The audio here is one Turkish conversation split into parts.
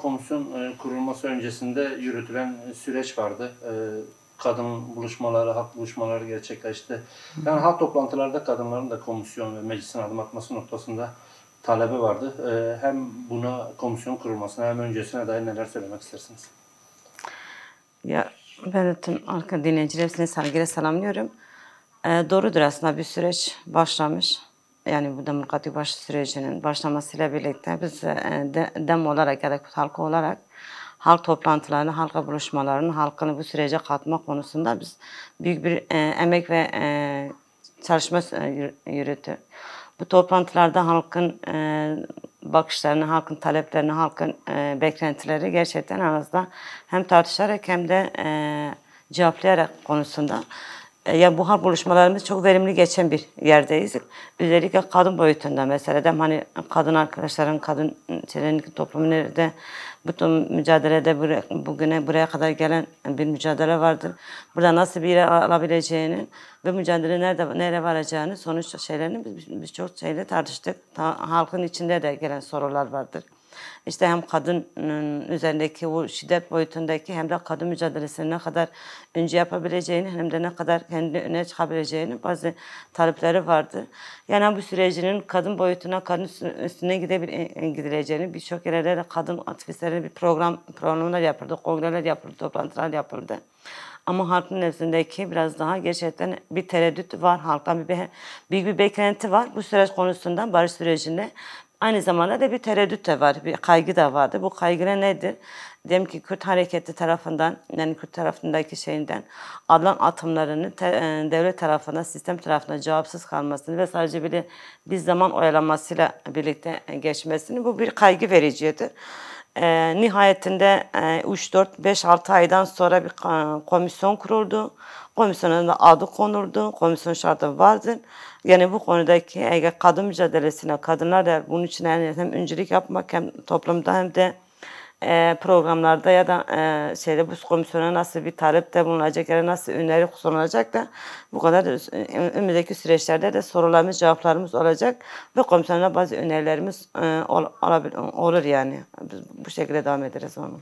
komisyon kurulması öncesinde yürütülen süreç vardı. Kadın buluşmaları, halk buluşmaları gerçekleşti. Yani halk toplantılarda kadınların da komisyon ve meclisin adım atması noktasında talebi vardı. Hem buna komisyon kurulmasına hem öncesine dair neler söylemek istersiniz? Ya ben tüm dinleyiciler hepsini saygıyla selamlıyorum. Doğrudur, aslında bir süreç başlamış. Yani bu demokratik baş sürecinin başlamasıyla birlikte biz dem olarak ya da halk olarak halk toplantılarını, halka buluşmalarını, halkını bu sürece katma konusunda biz büyük bir emek ve çalışma yürüttük. Bu toplantılarda halkın bakışlarını, halkın taleplerini, halkın beklentileri gerçekten aramızda hem tartışarak hem de cevaplayarak konusunda yani bu halk buluşmalarımız çok verimli geçen bir yerdeyiz. Özellikle kadın boyutunda mesela de hani kadın arkadaşların, kadın toplumu nerede bütün mücadelede bugüne buraya kadar gelen bir mücadele vardır. Burada nasıl bir yere alabileceğini ve mücadele nereye varacağını sonuç şeylerini biz çok şeyle tartıştık. Halkın içinde de gelen sorular vardır. İşte hem kadının üzerindeki o şiddet boyutundaki hem de kadın mücadelesini ne kadar önce yapabileceğini hem de ne kadar kendi öne çıkabileceğini bazı talepleri vardı. Yani bu sürecinin kadın boyutuna, kadın üstüne gidileceğini birçok yerlerde de kadın aktivistlerin bir programlar yapıldı, kongreler yapıldı, toplantılar yapıldı. Ama halkın nezdindeki biraz daha gerçekten bir tereddüt var. Halktan büyük bir beklenti var. Bu süreç konusundan barış sürecinde aynı zamanda da bir tereddüt de var, bir kaygı da vardı. Bu kaygı nedir? Diyelim ki Kürt hareketi tarafından, yani Kürt tarafındaki şeyinden alınan atımlarını devlet tarafından, sistem tarafından cevapsız kalmasını ve sadece bir zaman oyalanmasıyla birlikte geçmesini bu bir kaygı vericidir. Nihayetinde 3, 4, 5, 6 aydan sonra bir komisyon kuruldu. Komisyonun da adı konuldu. Komisyon şartı vardır. Yani bu konudaki kadın mücadelesine kadınlar da bunun için hem öncülük yapmak hem toplumda hem de programlarda ya da bu komisyona nasıl bir talepte bulunacak ya da nasıl öneri sunulacak da bu kadar önümüzdeki süreçlerde de sorularımız, cevaplarımız olacak ve komisyona bazı önerilerimiz olur yani. Biz bu şekilde devam ederiz onu.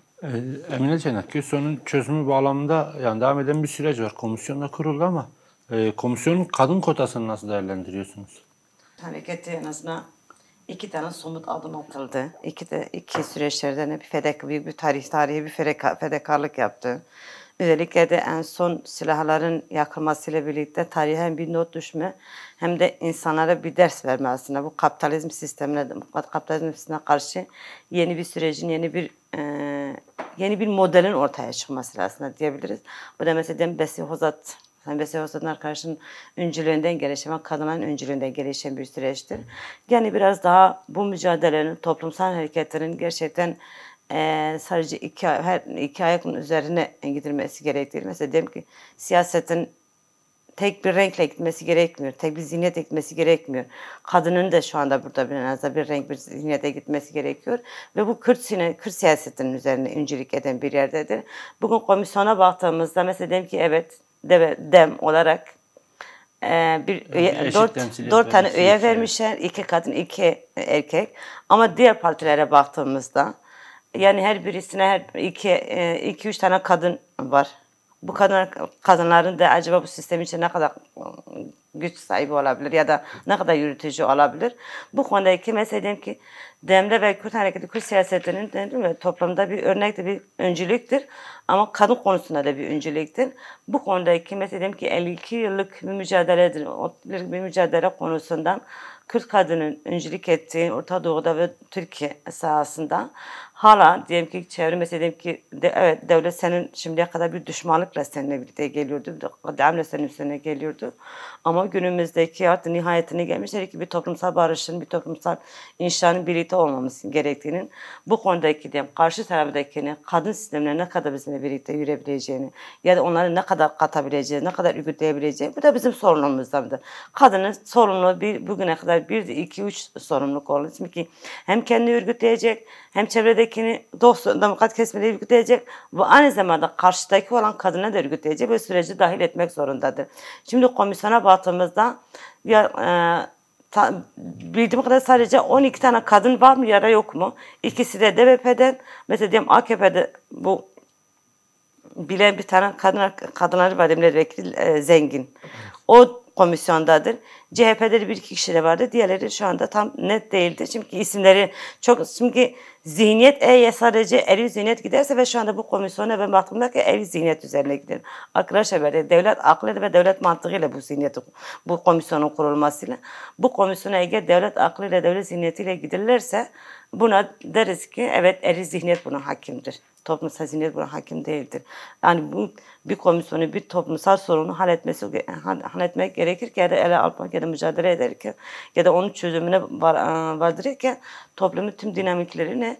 Emine Cennet, sorunun çözümü bağlamında yani devam eden bir süreç var. Komisyonda kuruldu ama komisyonun kadın kotasını nasıl değerlendiriyorsunuz? Hareketi en azından 2 tane somut adım atıldı. İki süreçlerden büyük bir tarihi bir fedakarlık yaptı. Özellikle de en son silahların yakılmasıyla birlikte tarihe hem bir not düşme hem de insanlara bir ders verme aslında. Bu kapitalizm sistemine karşı yeni bir sürecin, yeni bir modelin ortaya çıkması aslında diyebiliriz. Bu da mesela Besi Hozat. Besi Hozat'ın arkadaşının öncülüğünden gelişen, kadınların öncülüğünden gelişen bir süreçtir. Yani biraz daha bu mücadelenin, toplumsal hareketlerin gerçekten sadece iki ayakın üzerine gidilmesi gerektiği. Mesela diyelim ki siyasetin tek bir renkle gitmesi gerekmiyor. Tek bir zihniyetle gitmesi gerekmiyor. Kadının da şu anda burada bir renk, bir zihniyete gitmesi gerekiyor. Ve bu Kürt siyasetinin üzerine öncülük eden bir yerdedir. Bugün komisyona baktığımızda mesela diyelim ki evet dem olarak dört tane üye vermişler. 2 kadın, 2 erkek. Ama diğer partilere baktığımızda yani her birisine 2-3 tane kadın var. Bu kadınların da acaba bu sistem için ne kadar güç sahibi olabilir ya da ne kadar yürütücü olabilir? Bu konudaki mesela diyelim ki Demle ve Kürt hareketi, Kürt siyasetinin değil mi, toplumda bir örnekte bir öncülüktür. Ama kadın konusunda da bir öncülüktür. Bu konudaki mesela diyelim ki 52 yıllık bir mücadeledir. Bir mücadele konusundan Kürt kadının öncülük ettiği Orta Doğu'da ve Türkiye sahasında hala diyelim ki çevre mesela diyelim ki evet devlet senin şimdiye kadar bir düşmanlıkla seninle birlikte geliyordu. Devlet senin üstüne geliyordu. Ama günümüzdeki artık nihayetine gelmişler ki bir toplumsal barışın, bir toplumsal inşanın birlikte olmamız gerektiğinin bu konudaki diyelim karşı taraftaki kadın sistemine ne kadar bizimle birlikte yürüyebileceğini ya da onları ne kadar katabileceğini, ne kadar örgütleyebileceğini bu da bizim sorunumuzdandır. Kadının sorumluluğu bugüne kadar 1, 2, 3 sorumluluk oldu. Çünkü hem kendini örgütleyecek hem çevredekini demokrat kesmede örgütleyecek ve aynı zamanda karşıdaki olan kadına da örgütleyecek ve süreci dahil etmek zorundadır. Şimdi komisyona baktığımızda bildiğim kadar sadece 12 tane kadın var mı ya da yok mu? İkisi de DBP'den. Mesela diyelim AKP'de bu bilen bir tane kadınları var, milletvekili Zengin. O komisyondadır. CHP'de bir iki kişi de vardı. Diğerleri şu anda tam net değildir. Çünkü isimleri çok... Çünkü zihniyet eğer sadece eril zihniyet giderse ve şu anda bu komisyona ben baktığımda ki eril zihniyet üzerine gider. Arkadaşlar böyle devlet aklıyla ve devlet mantığıyla bu zihniyet, bu komisyonun kurulmasıyla. Bu komisyona eğer devlet aklıyla, devlet zihniyetiyle gidilirse buna deriz ki evet eril zihniyet buna hakimdir. Toplumsal zihniyet buna hakim değildir. Yani bu bir komisyonu, bir toplumsal sorunu halletmek gerekirken ya da ele almak ya da mücadele ederken ya da onun çözümüne vardırırken toplumun tüm dinamiklerini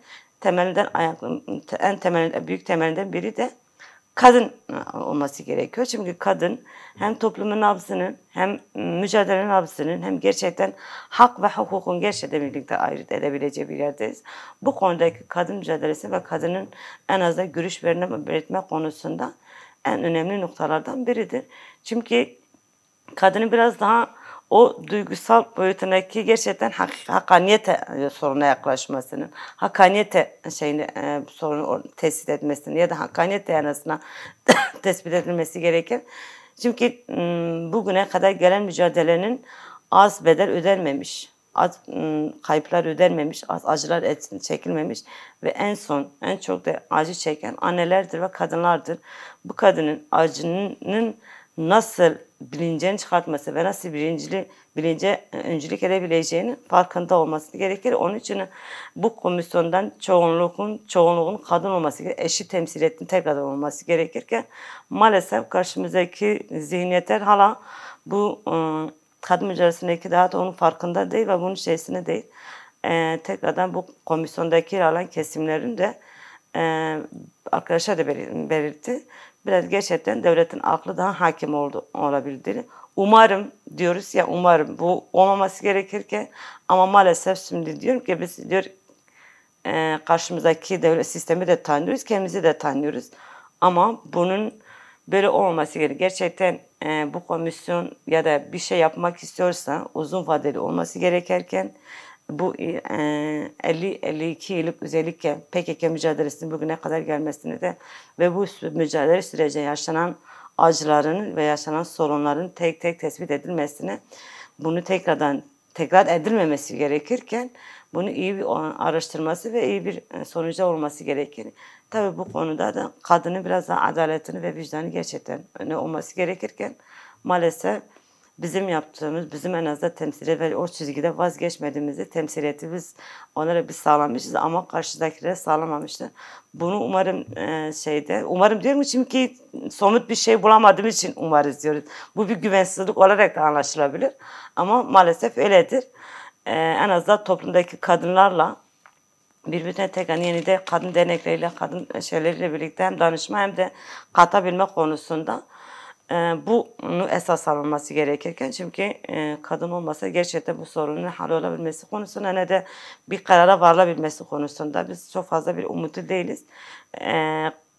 büyük temelinden biri de kadın olması gerekiyor. Çünkü kadın hem toplumun nabzının hem mücadelenin nabzının hem gerçekten hak ve hukukun gerçekten birlikte ayırt edebileceği bir yerdeyiz. Bu konudaki kadın mücadelesi ve kadının en azından görüş belirtme konusunda en önemli noktalardan biridir. Çünkü kadının biraz daha o duygusal boyutundaki gerçekten hakkaniyete soruna yaklaşmasının, hakkaniyete sorunu tespit etmesini ya da hakkaniyet dayanasına tespit edilmesi gerekir. Çünkü bugüne kadar gelen mücadelenin az bedel ödenmemiş, az kayıplar ödenmemiş, az acılar çekilmemiş ve en çok da acı çeken annelerdir ve kadınlardır. Bu kadının acının nasıl bilincini çıkartması ve nasıl bilince öncülük edebileceğinin farkında olması gerekir. Onun için bu komisyondan çoğunluğun kadın olması gerekir. Eşit temsiliyetin tekrardan olması gerekirken maalesef karşımızdaki zihniyetler hala bu kadın mücadelesindeki daha da onun farkında değil ve bunun şeysine değil. Tekrardan bu komisyondaki yer alan kesimlerin de arkadaşlar da belirtti. Biraz gerçekten devletin aklı daha hakim olabildiğini. Umarım diyoruz ya, umarım bu olmaması gerekirken ama maalesef şimdi diyorum ki biz karşımızdaki devlet sistemi de tanıyoruz, kendimizi de tanıyoruz. Ama bunun böyle olmaması gerekiyor. Gerçekten bu komisyon ya da bir şey yapmak istiyorsa uzun vadeli olması gerekirken bu 50-52 yıllık özellikle PKK mücadelesinin bugüne kadar gelmesini de ve bu mücadele sürecinde yaşanan acıların ve yaşanan sorunların tek tek tespit edilmesini, bunu tekrar edilmemesi gerekirken bunu iyi bir araştırması ve iyi bir sonuca olması gerekir. Tabii bu konuda da kadının biraz daha adaletini ve vicdanı gerçekten öne olması gerekirken maalesef bizim yaptığımız, bizim en azından temsiliyet ve o çizgide vazgeçmediğimizi temsiliyeti onlara biz sağlamışız ama karşıdakiler sağlamamıştır. Bunu umarım umarım diyorum çünkü somut bir şey bulamadığım için umarız diyoruz. Bu bir güvensizlik olarak da anlaşılabilir ama maalesef öyledir. En azından toplumdaki kadınlarla birbirine tekrar yeni de kadın dernekleriyle, kadın şeyleriyle birlikte hem danışma hem de katabilme konusunda bunu esas alınması gerekirken çünkü kadın olmasa gerçekten bu sorunun hallolabilmesi konusunda ne de bir karara varılabilmesi konusunda biz çok fazla bir umutlu değiliz.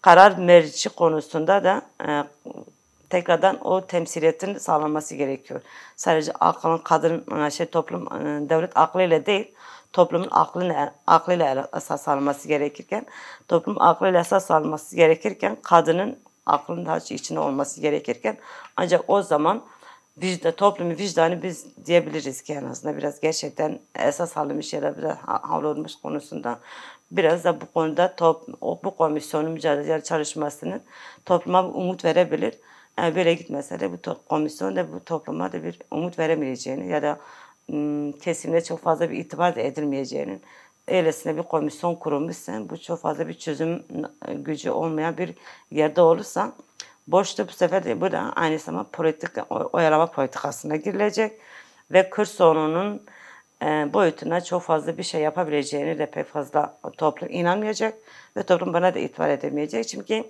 Karar merci konusunda da tekrardan o temsiliyetin sağlanması gerekiyor. Sadece kadın toplum devlet aklıyla değil, toplumun aklıyla esas alınması gerekirken, toplum aklıyla esas alınması gerekirken kadının aklının daha içine olması gerekirken ancak o zaman toplumun vicdanı biz diyebiliriz ki en azından biraz gerçekten esas alınmış ya da biraz hallolmuş konusunda biraz da bu konuda bu komisyonun mücadele çalışmasının topluma bir umut verebilir. Yani böyle gitmese de bu komisyon da bu topluma da bir umut veremeyeceğini ya da kesimde çok fazla bir itibar da edilmeyeceğinin öylesine bir komisyon kurulmuşsa bu çok fazla bir çözüm gücü olmayan bir yerde olursa boşta bu sefer de bu da aynı zamanda oyalama politikasına girilecek ve Kürt sorununun boyutuna çok fazla bir şey yapabileceğini de pek fazla toplum inanmayacak ve toplum bana da itibar edemeyecek. Çünkü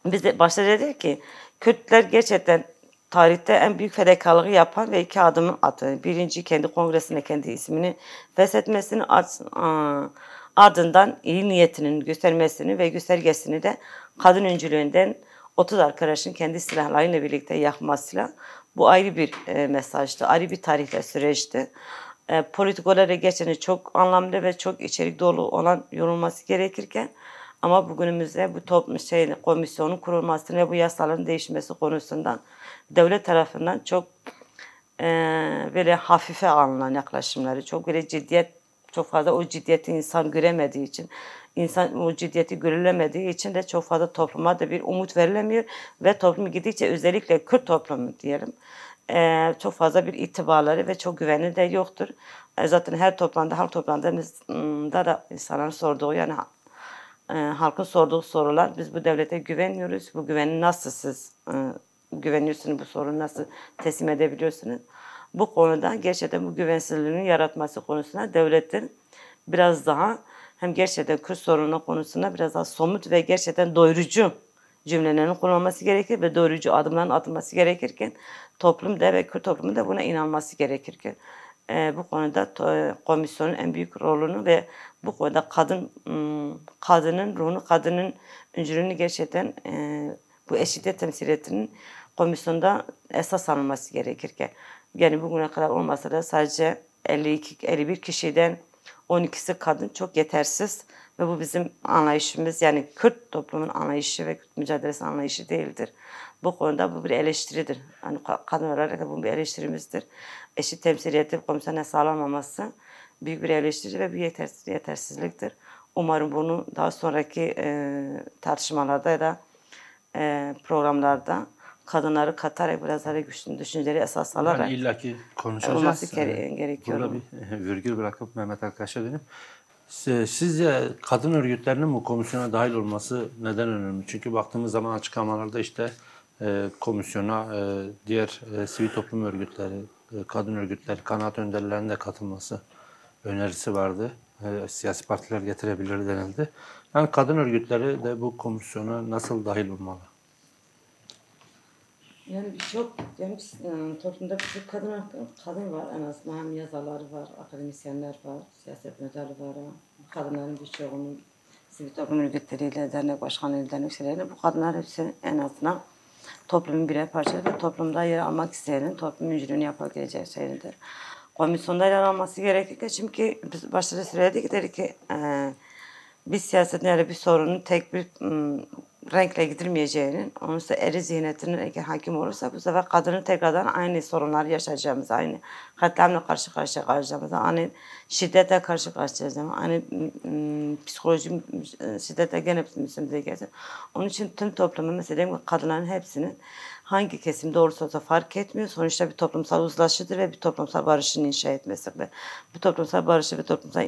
biz de başta dedik ki Kürtler gerçekten tarihte en büyük fedakarlığı yapan ve 2 adımın atı. Birinci kendi kongresine kendi ismini feshetmesini ardından iyi niyetinin göstermesini ve göstergesini de kadın öncülüğünden 30 arkadaşın kendi silahlarıyla birlikte yakmasıyla Bu ayrı bir mesajdı, ayrı bir tarihte süreçti. Politikalara geçeni çok anlamlı ve çok içerik dolu olan yorulması gerekirken ama bugünümüzde bu komisyonun kurulmasını ve bu yasaların değişmesi konusundan devlet tarafından çok böyle hafife alınan yaklaşımları, çok böyle çok fazla o ciddiyeti insan göremediği için, insan o ciddiyeti görülemediği için de çok fazla topluma da bir umut verilemiyor ve toplum gidikçe özellikle Kürt toplumu diyelim çok fazla bir itibarları ve çok güveni de yoktur. Zaten her halk toplantılarında da insanların sorduğu yani halkın sorduğu sorular biz bu devlete güvenmiyoruz. Bu güveni nasıl siz güveniyorsunuz, bu sorunu nasıl teslim edebiliyorsunuz? Bu konuda gerçekten bu güvensizliğini yaratması konusunda devletin biraz daha hem gerçekten Kürt sorunu konusunda biraz daha somut ve gerçekten doyurucu cümlelerin kullanılması gerekir ve doyurucu adımların atılması gerekirken toplum da ve Kürt toplumu da buna inanması gerekirken bu konuda komisyonun en büyük rolünü ve bu konuda kadının ruhunu, kadının öncülüğünü gerçekten bu eşitlik temsiliyetinin komisyonda esas alınması gerekirken yani bugüne kadar olmasa da sadece 51 kişiden 12'si kadın çok yetersiz ve bu bizim anlayışımız yani Kürt toplumun anlayışı ve Kürt mücadelesi anlayışı değildir. Bu konuda bu bir eleştiridir. Yani kadın olarak da bu bir eleştirimizdir. Eşit temsiliyeti komisyona sağlanmaması büyük bir eleştiri ve bir yetersizliktir. Umarım bunu daha sonraki tartışmalarda ya da programlarda kadınları katarak biraz daha güçlü düşünceleri esas alarak Yani illaki konuşacağız. olması gerekiyor. Burada bir virgül bırakıp Mehmet Arkadaş'a döneyim. Sizce kadın örgütlerinin bu komisyona dahil olması neden önemli? Çünkü baktığımız zaman açıklamalarda işte komisyona diğer sivil toplum örgütleri, kadın örgütleri, kanaat önderlerinin de katılması önerisi vardı. Siyasi partiler getirebilir denildi. Yani kadın örgütleri de bu komisyona nasıl dahil olmalı? Yani birçok yani toplumda birçok kadın var en azından hem yazarları var, akademisyenler var, siyaset medyası var. Kadınların birçoğunun sivil toplum örgütleriyle, dernek başkanları, dernekçileriyle bu kadınlar hepsi en azından toplumun birer parçası ve toplumda yer almak isteyenin toplumun öncülüğünü yapabileceği şeydir. Komisyonda yer alması gerekir çünkü biz başta da söyledik dedik ki biz siyasetin yani bir sorunun tek bir renkle gidilmeyeceğinin, onun ise eri zihniyetinin eğer hakim olursa bu sefer kadının tekrardan aynı sorunları yaşayacağımız, aynı katliamla karşı karşıya kalacağımız, aynı şiddete karşı karşılayacağımız, aynı psikolojik şiddete gene üstümüze gelecek. Onun için tüm toplumun mesela kadınların hepsinin hangi kesimde olursa fark etmiyor. Sonuçta bir toplumsal uzlaşıdır ve bir toplumsal barışın inşa etmesi ve bu toplumsal barışı ve toplumsal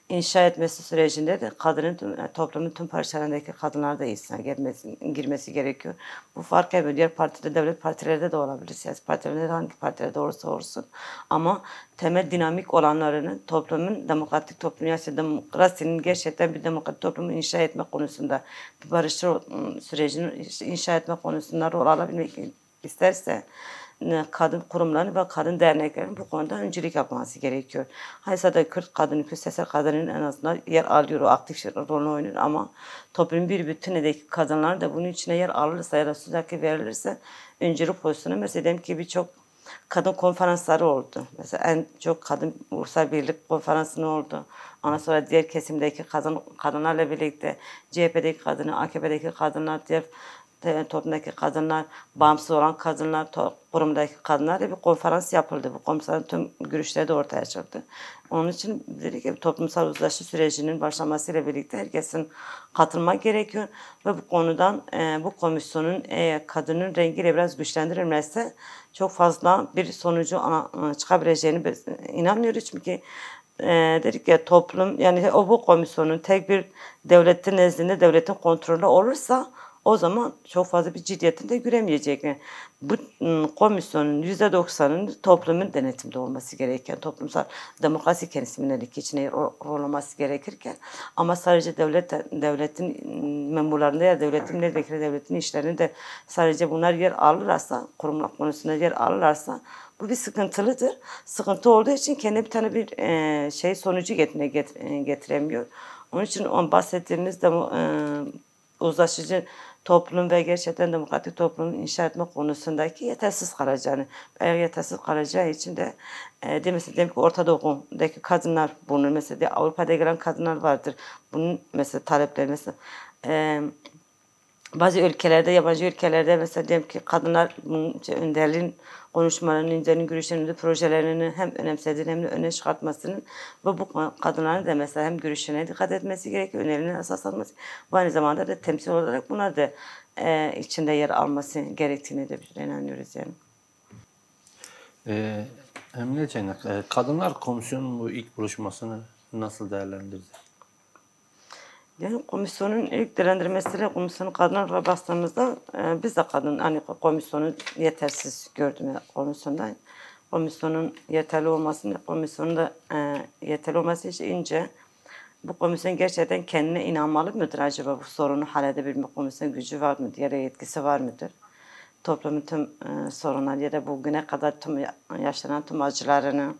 inşa etmesi sürecinde de toplumun tüm parçalarındaki kadınlar da içine girmesi gerekiyor. Bu fark ediyor. Diğer partide, devlet partilerde de olabilir. Siyasi partilerde de hangi partilerde olursa olsun. Ama temel dinamik olanlarının toplumun demokratik toplum, yani demokrasinin gerçekten bir demokratik toplumu inşa etme konusunda bir barış sürecini inşa etme konusunda rol alabilmek isterse kadın kurumlarının ve kadın derneklerin bu konuda öncülük yapması gerekiyor. Haysa da Kürt kadını, Kürt sesler kadının en azından yer alıyor, o aktif rolünü oynuyor ama toplumun bir bütünündeki kadınlar da bunun içine yer alırsa ya da söz hakkı verilirse öncülük pozisyonu mesela diyelim ki birçok kadın konferansları oldu. Mesela en çok kadın ulusal birlik konferansını oldu. Ondan sonra diğer kesimdeki kadınlarla birlikte CHP'deki kadını, AKP'deki kadınlar, diğer toplumdaki kadınlar, bağımsız olan kadınlar, kurumdaki kadınlar bir konferans yapıldı. Bu konferansın tüm görüşleri de ortaya çıktı. Onun için dedik ki toplumsal uzlaşı sürecinin başlamasıyla birlikte herkesin katılmak gerekiyor ve bu konudan bu komisyonun kadının rengiyle biraz güçlendirilmezse çok fazla bir sonucu çıkabileceğini inanmıyoruz çünkü dedik ya toplum yani bu komisyonun tek bir devletin nezdinde devletin kontrolü olursa o zaman çok fazla bir ciddiyetini de göremeyecekler. Bu komisyonun %90'ın toplumun denetimde olması gereken, toplumsal demokrasi kendisinin içine rol olması gerekirken ama sadece devletin memurlarında ya devletin milletvekili devletin işlerinde de sadece bunlar yer alırlarsa, kurumlar konusunda yer alırlarsa bu bir sıkıntılıdır. Sıkıntı olduğu için kendi bir tane bir sonucu getiremiyor. Onun için bahsettiğimiz uzlaşıcı toplum ve gerçekten demokratik toplumu inşa etme konusundaki yetersiz kalacağını, eğer yetersiz kalacağı için de mesela diyelim ki Orta Doğu'daki kadınlar bunu mesela Avrupa'da gelen kadınlar vardır. Bunun mesela talepleri mesela bazı ülkelerde, yabancı ülkelerde mesela diyelim ki kadınlar bunun önderliğin konuşmalarını, önderliğin görüşlerini, projelerini hem önemsediğini hem de öne çıkartmasının ve bu kadınların da mesela hem görüşlerine dikkat etmesi gerekiyor, önerilerine esas alması. Bu aynı zamanda da temsil olarak bunlar da içinde yer alması gerektiğini de biz inanıyoruz yani. Emine Ceynak, Kadınlar Komisyonu'nun bu ilk buluşmasını nasıl değerlendirdi? Yani komisyonun ilk değerlendirmesiyle komisyonu kadınlarla bastığımızda biz de kadın hani komisyonu yetersiz gördüm ya komisyonda. Komisyonun yeterli olmasını, komisyonun da yeterli olması için bu komisyon gerçekten kendine inanmalı mıdır acaba, bu sorunu halledebilme komisyon gücü var mıdır ya da yetkisi var mıdır? Toplumun tüm sorunlar ya da bugüne kadar tüm yaşanan tüm acılarını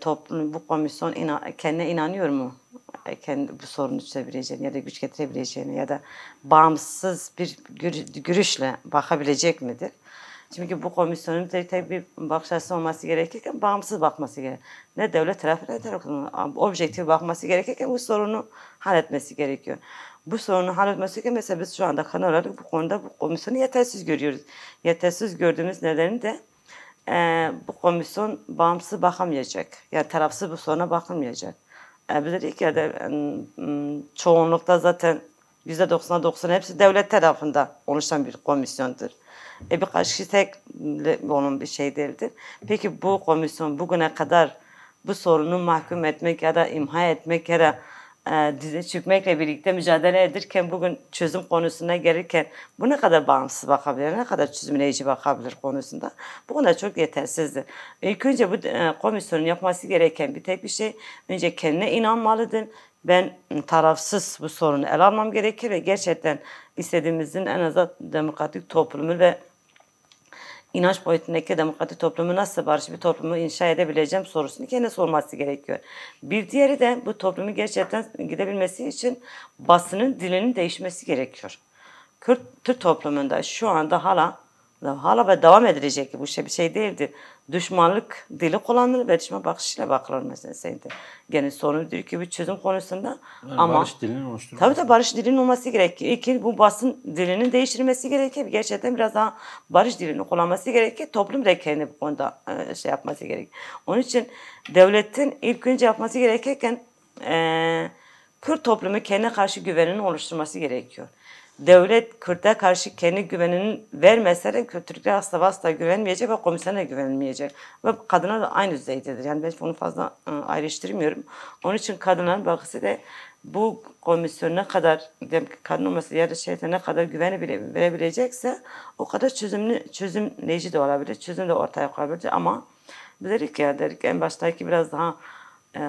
toplum bu komisyon kendine inanıyor mu? Kendi bu sorunu çözebileceğini ya da güç getirebileceğini ya da bağımsız bir görüşle bakabilecek midir? Çünkü bu komisyonun tek bir bakış açısı olması gerekirken bağımsız bakması gerekiyor. Ne devlet tarafı ne tarafı objektif bakması gerekirken bu sorunu halletmesi gerekiyor. Bu sorunu halletmesi gerekiyor. Mesela biz şu anda kanal olarak bu konuda bu komisyonu yetersiz görüyoruz. Yetersiz gördüğümüz nedeni de bu komisyon bağımsız bakamayacak. Yani tarafsız bu soruna bakılmayacak. Biz dedik ya da çoğunlukta zaten %99 hepsi devlet tarafından oluşan bir komisyondur. Birkaç kişi tek onun bir şey değildir. Peki bu komisyon bugüne kadar bu sorunu mahkum etmek ya da imha etmek ya da dize çökmekle birlikte mücadele ederken bugün çözüm konusuna gelirken bu ne kadar bağımsız bakabilir, ne kadar çözümleyici bakabilir konusunda bu konuda çok yetersizdir. İlk önce bu komisyonun yapması gereken bir tek bir şey, önce kendine inanmalıdır. Ben tarafsız bu sorunu ele almam gerekir ve gerçekten istediğimizin en azından demokratik toplumu ve inanç boyutundaki demokratik toplumu nasıl barış bir toplumu inşa edebileceğim sorusunu kendine sorması gerekiyor. Bir diğeri de bu toplumu gerçekten gidebilmesi için basının dilinin değişmesi gerekiyor. Türk toplumunda şu anda hala ve devam edilecek bu bir şey değildi. Düşmanlık dili kullanılır ve düşman bakışıyla bakılır meselesiydi. Gene sorun değil ki bir çözüm konusunda Yani ama barış dilinin oluşturulması. tabii barış dilinin olması gerekiyor. İki, bu basın dilinin değiştirilmesi gerekiyor. Gerçekten biraz daha barış dilini kullanması gerekiyor. Toplum da kendi bu konuda şey yapması gerekiyor. Onun için devletin ilk önce yapması gerekirken Kürt toplumu kendine karşı güvenini oluşturması gerekiyor. Devlet Kürt'e karşı kendi güvenini vermese de Türkler asla güvenmeyecek ve komisyona güvenmeyecek. Ve kadına da aynı düzeydedir. Yani ben onu fazla ayrıştırmıyorum. Onun için kadınların bakısı da bu komisyon ne kadar kadın olması ya da ne kadar güveni verebilecekse o kadar çözümleyici de olabilir. Çözüm de ortaya koyabilir ama dedik en baştaki biraz daha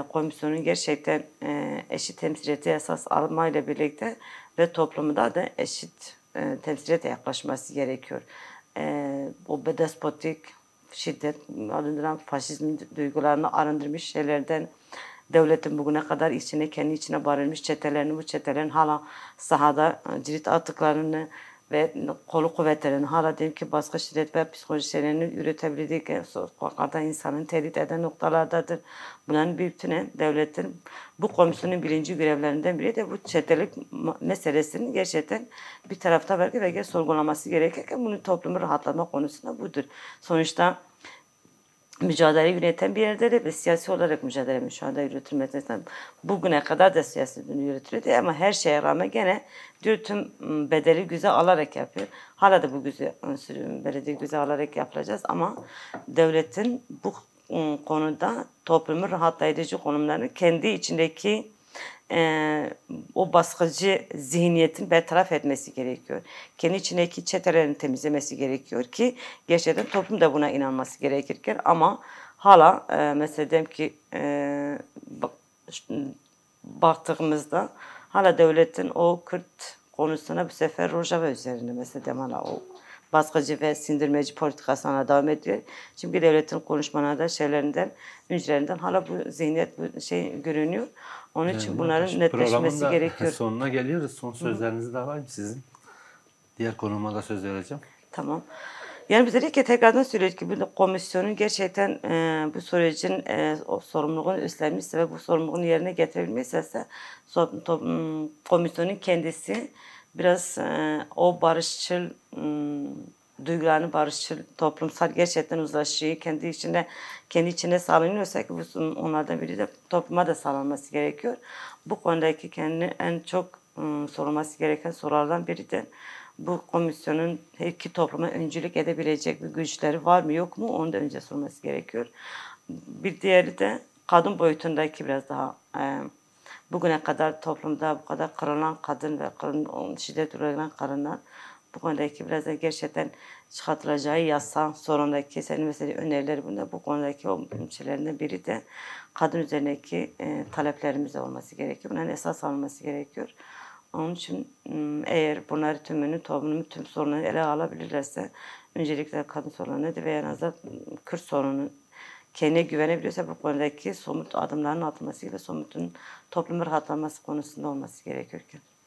komisyonun gerçekten eşit temsiliyeti esas almayla birlikte ve toplumda da eşit temsiliyete yaklaşması gerekiyor. O despotik, şiddet, arındıran faşizm duygularını arındırmış şeylerden devletin bugüne kadar kendi içine barınmış çetelerini, bu çetelerin hala sahada cirit attıklarını ve kolu kuvvetlerin hala diyelim ki baskı, şiddet ve psikoloji şeylerini üretebildiği sokaklarda insanın tehdit eden noktalardadır. Bunların bir bütüne devletin bu komisyonun birinci görevlerinden biri de bu çetelik meselesinin gerçekten bir tarafta belki sorgulaması gerekirken bunu toplumu rahatlatma konusunda budur. Sonuçta mücadele yöneten bir yerde de ve siyasi olarak mücadele şu anda yürütülmesinden bugüne kadar da siyasi yürütülüyordu ama her şeye rağmen gene tüm bedeli göze alarak yapıyor. Hala da bu bedeli göze alarak yapılacağız ama devletin bu konuda toplumu rahatlayıcı konumlarını kendi içindeki o baskıcı zihniyetin bertaraf etmesi gerekiyor. Kendi içindeki çetelerini temizlemesi gerekiyor ki gerçekten toplum da buna inanması gerekirken ama hala mesela diyelim ki baktığımızda hala devletin o Kürt konusuna bu sefer Rojava üzerinde mesela hala o baskıcı ve sindirmeci politikasına devam ediyor. Çünkü devletin konuşmalarında öncülerinden hala bu zihniyet görünüyor. Onun için bunların netleşmesi gerekiyor. Sonuna geliyoruz. Son sözlerinizi de alayım sizin. Diğer konuma da söz vereceğim. Tamam. Yani biz dedik ki tekrardan söylüyoruz ki bu komisyonun gerçekten bu sürecin o sorumluluğunu üstlenmişse ve bu sorumluluğunu yerine getirebilmişse komisyonun kendisi biraz o barışçıl duygularını barışçıl, toplumsal gerçekten uzlaşıyı kendi içinde sağlanıyorsa ki bu onlardan biri de topluma da sağlanması gerekiyor. Bu konudaki kendini en çok sorulması gereken sorulardan biri de bu komisyonun iki topluma öncülük edebilecek bir güçleri var mı yok mu onu da önce sorması gerekiyor. Bir diğeri de kadın boyutundaki biraz daha bugüne kadar toplumda bu kadar kırılan kadın ve şiddet uğrayan kadınlar bu konudaki biraz da gerçekten çıkartılacağı yasa sorundaki senin mesela önerileri bunda bu konudaki o şeylerinden biri de kadın üzerindeki taleplerimiz olması gerekiyor. Bunların esas alınması gerekiyor. Onun için eğer bunları tümünü toplumun tüm sorunları ele alabilirlerse öncelikle kadın sorunları ve en azından Kürt sorunu kendine güvenebiliyorsa bu konudaki somut adımların atılması ve somutun toplumun rahatlaması konusunda olması gerekiyor ki.